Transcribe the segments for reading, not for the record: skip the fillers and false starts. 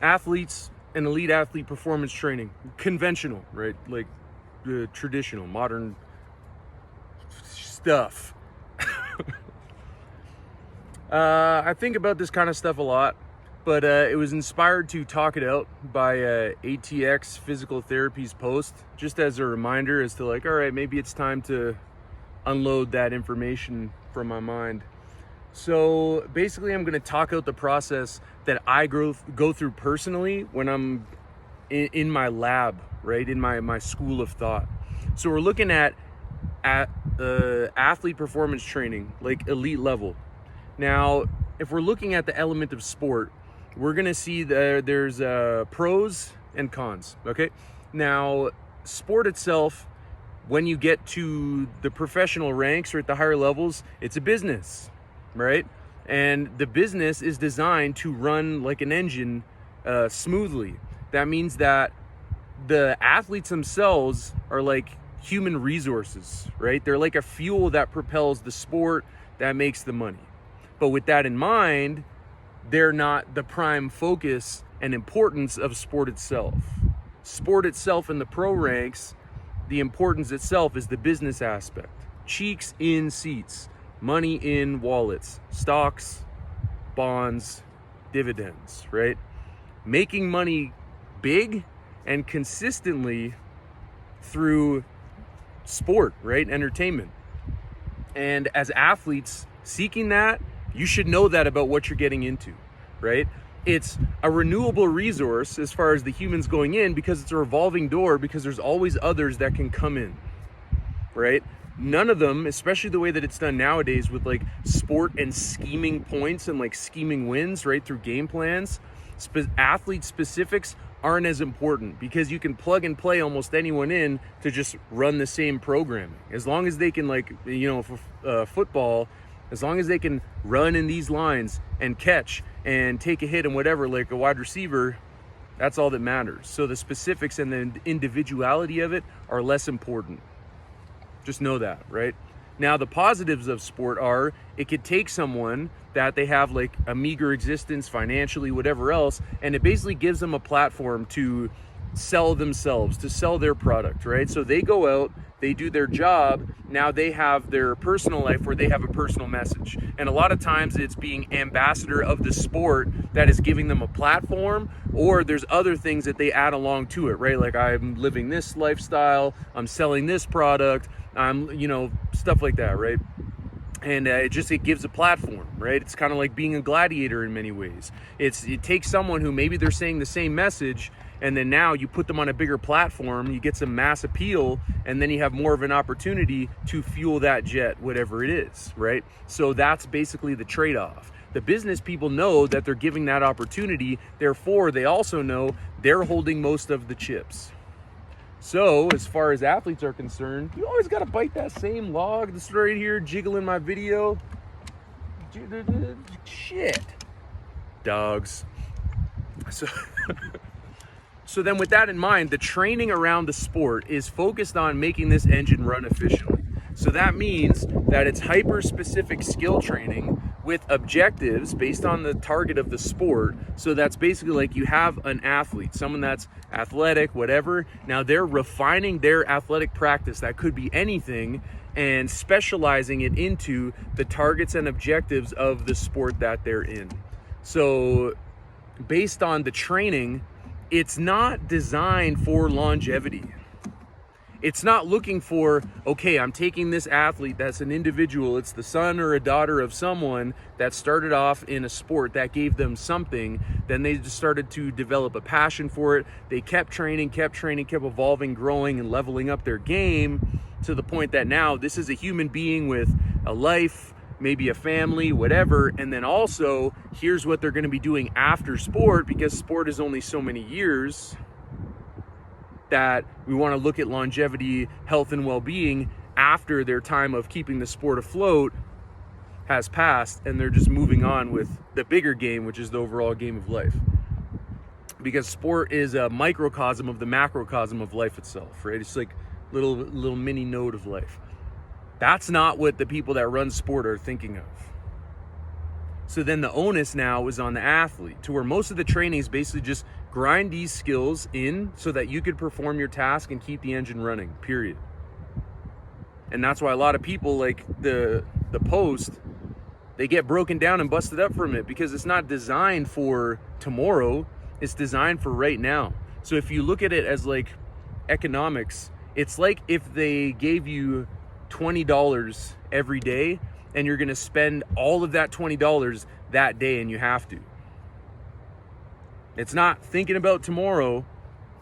athletes and elite athlete performance training, conventional, right? Like traditional, modern stuff. I think about this kind of stuff a lot, but it was inspired to talk it out by ATX Physical Therapy's post, just as a reminder as to like, all right, maybe it's time to unload that information from my mind. So basically, I'm going to talk out the process that I go through personally when I'm in my lab, right, in my school of thought. So we're looking at athlete performance training, like elite level. Now, if we're looking at the element of sport, we're going to see there's pros and cons, okay? Now, sport itself, when you get to the professional ranks or at the higher levels, it's a business, right? And the business is designed to run like an engine smoothly. That means that the athletes themselves are like human resources, right? They're like a fuel that propels the sport, that makes the money. But with that in mind, they're not the prime focus and importance of sport itself. Sport itself in the pro ranks, the importance itself is the business aspect. Cheeks in seats, money in wallets, stocks, bonds, dividends, right? Making money big and consistently through sport, right? Entertainment. And as athletes seeking that, you should know that about what you're getting into, right? It's a renewable resource as far as the humans going in because it's a revolving door, because there's always others that can come in, right? None of them, especially the way that it's done nowadays with like sport and scheming points and like scheming wins, right, through game plans, athlete specifics aren't as important because you can plug and play almost anyone in to just run the same programming. As long as they can, like, you know, for football, as long as they can run in these lines and catch and take a hit and whatever, like a wide receiver, that's all that matters. So the specifics and the individuality of it are less important. Just know that, right? Now, the positives of sport are it could take someone that they have like a meager existence financially, whatever else, and it basically gives them a platform to sell themselves, to sell their product, right? So they go out, they do their job, now they have their personal life where they have a personal message. And a lot of times it's being ambassador of the sport that is giving them a platform, or there's other things that they add along to it, right? Like, I'm living this lifestyle, I'm selling this product, I'm, you know, stuff like that, right? And it gives a platform, right? It's kind of like being a gladiator in many ways. It takes someone who maybe they're saying the same message, and then now you put them on a bigger platform, you get some mass appeal, and then you have more of an opportunity to fuel that jet, whatever it is, right? So that's basically the trade-off. The business people know that they're giving that opportunity, therefore they also know they're holding most of the chips. So as far as athletes are concerned, you always got to bite that same log that's right here jiggling my video. Shit. Dogs. So then with that in mind, the training around the sport is focused on making this engine run efficiently. So that means that it's hyper-specific skill training with objectives based on the target of the sport. So that's basically like you have an athlete, someone that's athletic, whatever. Now they're refining their athletic practice, that could be anything, and specializing it into the targets and objectives of the sport that they're in. So based on the training, it's not designed for longevity. It's not looking for, okay, I'm taking this athlete that's an individual, it's the son or a daughter of someone that started off in a sport that gave them something, then they just started to develop a passion for it. They kept training, kept evolving, growing, and leveling up their game to the point that now this is a human being with a life, maybe a family, whatever, and then also here's what they're going to be doing after sport, because sport is only so many years, that we want to look at longevity, health, and well-being after their time of keeping the sport afloat has passed, and they're just moving on with the bigger game, which is the overall game of life. Because sport is a microcosm of the macrocosm of life itself, right? It's like little mini node of life. That's not what the people that run sport are thinking of. So then the onus now is on the athlete, to where most of the training is basically just grind these skills in so that you could perform your task and keep the engine running, period. And that's why a lot of people, like the post, they get broken down and busted up from it, because it's not designed for tomorrow, it's designed for right now. So if you look at it as like economics, it's like if they gave you $20 every day and you're gonna spend all of that $20 that day, and you have to. It's not thinking about tomorrow.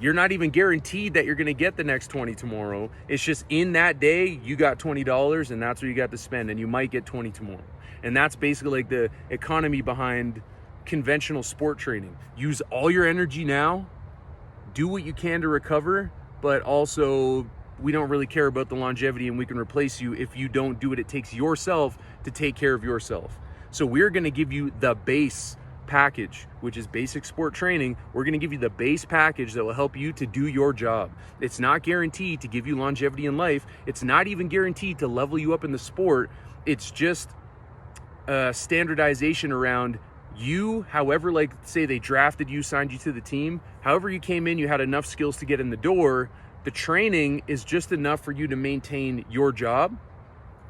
You're not even guaranteed that you're gonna get the next 20 tomorrow. It's just in that day, you got $20 and that's what you got to spend, and you might get 20 tomorrow. And that's basically like the economy behind conventional sport training. Use all your energy now, do what you can to recover, but also we don't really care about the longevity, and we can replace you if you don't do what it takes yourself to take care of yourself. So we're gonna give you the base package, which is basic sport training. We're gonna give you the base package that will help you to do your job. It's not guaranteed to give you longevity in life. It's not even guaranteed to level you up in the sport. It's just standardization around you, however, like say they drafted you, signed you to the team, however you came in, you had enough skills to get in the door. The training is just enough for you to maintain your job,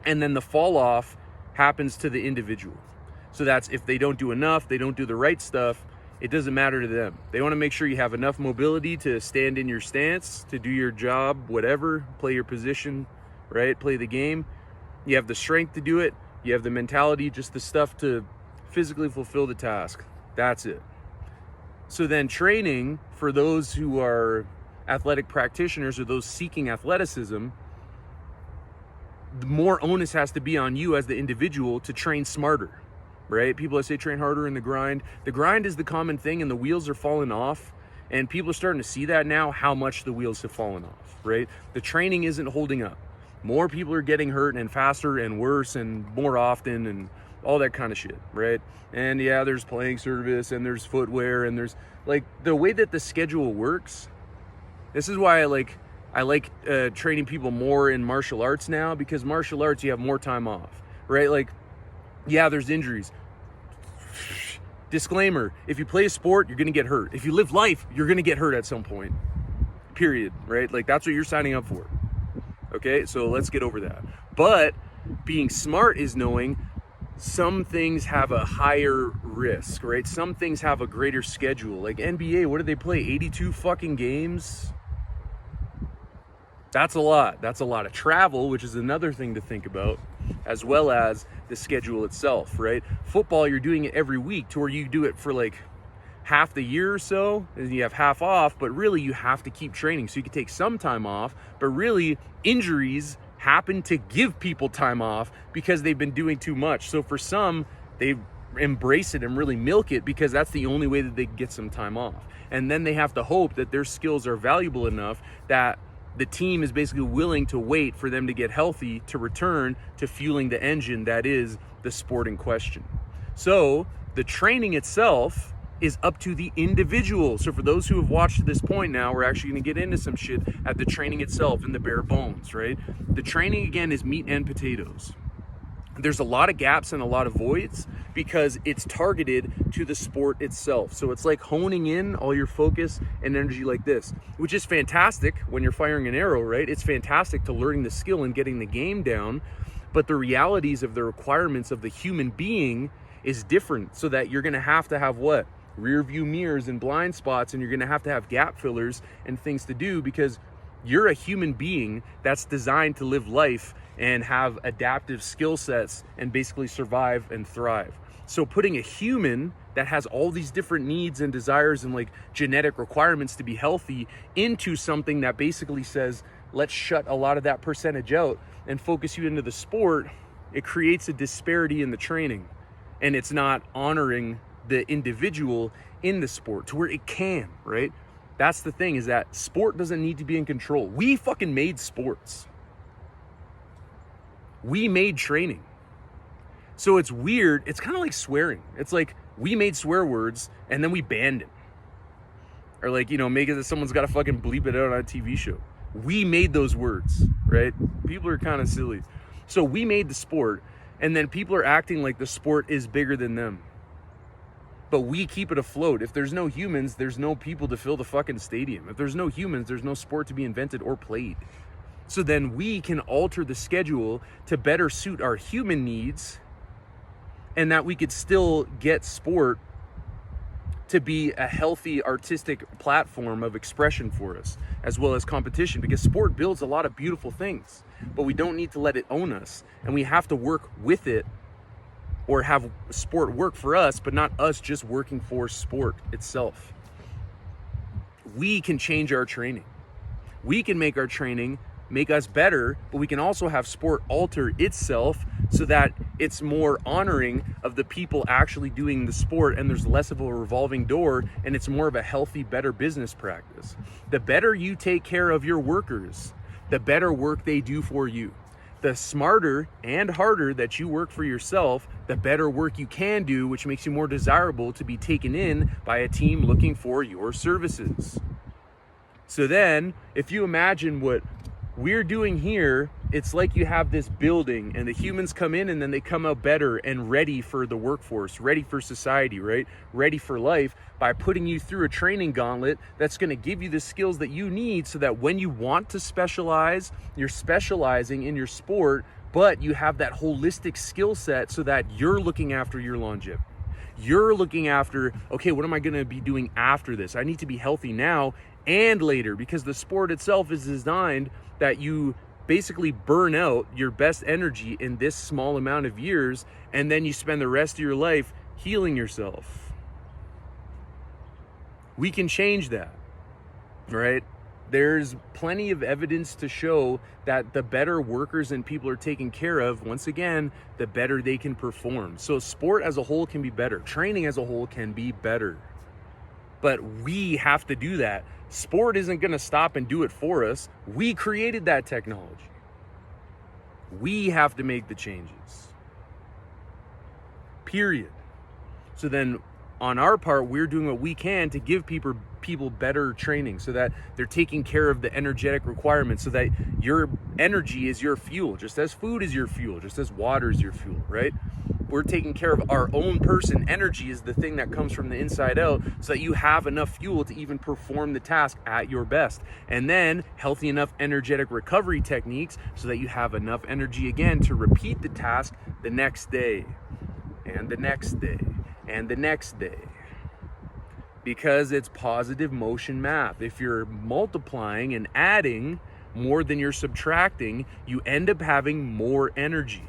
and then the fall off happens to the individual. So that's if they don't do enough, they don't do the right stuff, it doesn't matter to them. They want to make sure you have enough mobility to stand in your stance, to do your job, whatever, play your position, right? Play the game. You have the strength to do it. You have the mentality, just the stuff to physically fulfill the task. That's it. So then training for those who are athletic practitioners or those seeking athleticism, the more onus has to be on you as the individual to train smarter, right? People that say train harder in the grind. The grind is the common thing, and the wheels are falling off. And people are starting to see that now, how much the wheels have fallen off, right? The training isn't holding up. More people are getting hurt, and faster and worse and more often and all that kind of shit, right? And yeah, there's playing service and there's footwear and there's like the way that the schedule works. This is why I like training people more in martial arts now, because martial arts, you have more time off, right? Like, yeah, there's injuries. Disclaimer, if you play a sport, you're gonna get hurt. If you live life, you're gonna get hurt at some point, period, right? Like that's what you're signing up for. Okay, so let's get over that. But being smart is knowing some things have a higher risk, right? Some things have a greater schedule. Like NBA, what do they play? 82 fucking games? That's a lot. That's a lot of travel, which is another thing to think about, as well as the schedule itself, right? Football, you're doing it every week, to where you do it for like half the year or so, and you have half off, but really you have to keep training. So you can take some time off, but really injuries happen to give people time off because they've been doing too much. So for some, they embrace it and really milk it because that's the only way that they get some time off. And then they have to hope that their skills are valuable enough that the team is basically willing to wait for them to get healthy to return to fueling the engine that is the sport in question. So the training itself is up to the individual. So for those who have watched to this point now, we're actually going to get into some shit at the training itself and the bare bones, right? The training, again, is meat and potatoes. There's a lot of gaps and a lot of voids because it's targeted to the sport itself. So it's like honing in all your focus and energy like this, which is fantastic when you're firing an arrow, right? It's fantastic to learning the skill and getting the game down, but the realities of the requirements of the human being is different, so that you're going to have what? Rear view mirrors and blind spots, and you're going to have gap fillers and things to do, because you're a human being that's designed to live life and have adaptive skill sets and basically survive and thrive. So putting a human that has all these different needs and desires and like genetic requirements to be healthy into something that basically says, let's shut a lot of that percentage out and focus you into the sport, it creates a disparity in the training, and it's not honoring the individual in the sport to where it can, right? That's the thing, is that sport doesn't need to be in control. We fucking made sports. We made training. So it's weird. It's kind of like swearing. It's like we made swear words and then we banned it. Or like, make it that someone's got to fucking bleep it out on a TV show. We made those words, right? People are kind of silly. So we made the sport, and then people are acting like the sport is bigger than them. but we keep it afloat. If there's no humans, there's no people to fill the fucking stadium. If there's no humans, there's no sport to be invented or played. So then we can alter the schedule to better suit our human needs, and that we could still get sport to be a healthy artistic platform of expression for us, as well as competition, because sport builds a lot of beautiful things, but we don't need to let it own us, and we have to work with it, or have sport work for us, but not us just working for sport itself. We can change our training. We can make our training make us better, but we can also have sport alter itself so that it's more honoring of the people actually doing the sport, and there's less of a revolving door, and it's more of a healthy, better business practice. The better you take care of your workers, the better work they do for you. The smarter and harder that you work for yourself, the better work you can do, which makes you more desirable to be taken in by a team looking for your services. So then, if you imagine what we're doing here, it's like you have this building and the humans come in and then they come out better and ready for the workforce, ready for society, right? Ready for life, by putting you through a training gauntlet that's going to give you the skills that you need, so that when you want to specialize, you're specializing in your sport, but you have that holistic skill set so that you're looking after your longevity. You're looking after, okay, what am I going to be doing after this? I need to be healthy now and later, because the sport itself is designed that you basically burn out your best energy in this small amount of years, and then you spend the rest of your life healing yourself. We can change that, right? There's plenty of evidence to show that the better workers and people are taken care of, once again, the better they can perform. So sport as a whole can be better. Training as a whole can be better. But we have to do that. Sport isn't going to stop and do it for us. We created that technology. We have to make the changes. Period. So then on our part, we're doing what we can to give people better training, so that they're taking care of the energetic requirements, so that your energy is your fuel, just as food is your fuel, just as water is your fuel, right? We're taking care of our own person. Energy is the thing that comes from the inside out, so that you have enough fuel to even perform the task at your best. And then healthy enough energetic recovery techniques, so that you have enough energy again to repeat the task the next day, and the next day, and the next day. Because it's positive motion math. If you're multiplying and adding more than you're subtracting, you end up having more energy.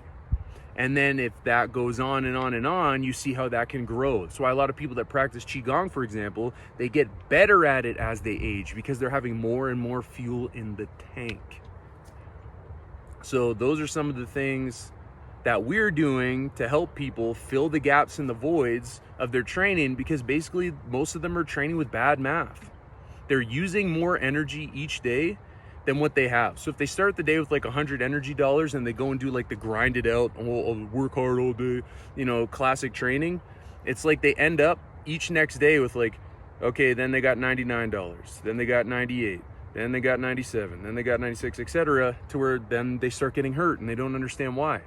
And then if that goes on and on and on, you see how that can grow. That's why a lot of people that practice Qigong, for example, they get better at it as they age, because they're having more and more fuel in the tank. So those are some of the things that we're doing to help people fill the gaps and the voids of their training, because basically most of them are training with bad math. They're using more energy each day than what they have. So if they start the day with like 100 energy dollars and they go and do like the grind it out, I'll work hard all day, classic training, it's like they end up each next day with like, okay, then they got $99, then they got 98, then they got 97, then they got 96, etc., to where then they start getting hurt and they don't understand why.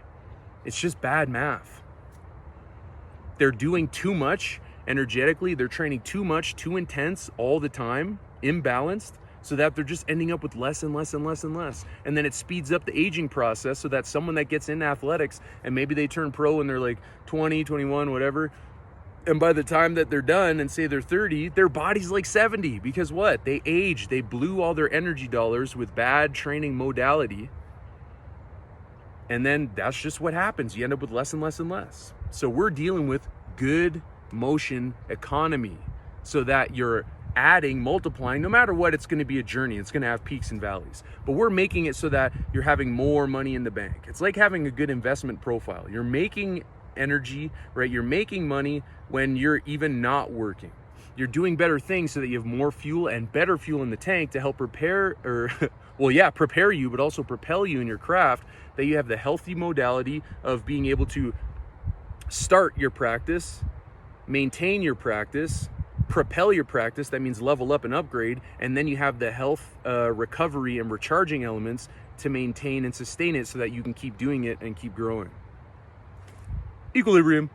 It's just bad math. They're doing too much energetically. They're training too much, too intense all the time, imbalanced, so that they're just ending up with less and less and less and less. And then it speeds up the aging process, so that someone that gets into athletics and maybe they turn pro and they're like 20, 21, whatever, and by the time that they're done and say they're 30, their body's like 70, because what? They aged. They blew all their energy dollars with bad training modality. And then that's just what happens. You end up with less and less and less. So we're dealing with good motion economy, so that you're adding, multiplying. No matter what, it's going to be a journey. It's going to have peaks and valleys. But we're making it so that you're having more money in the bank. It's like having a good investment profile. You're making energy, right? You're making money when you're even not working. You're doing better things so that you have more fuel and better fuel in the tank to help prepare you, but also propel you in your craft, that you have the healthy modality of being able to start your practice, maintain your practice, propel your practice. That means level up and upgrade. And then you have the health, recovery and recharging elements to maintain and sustain it, so that you can keep doing it and keep growing. Equilibrium.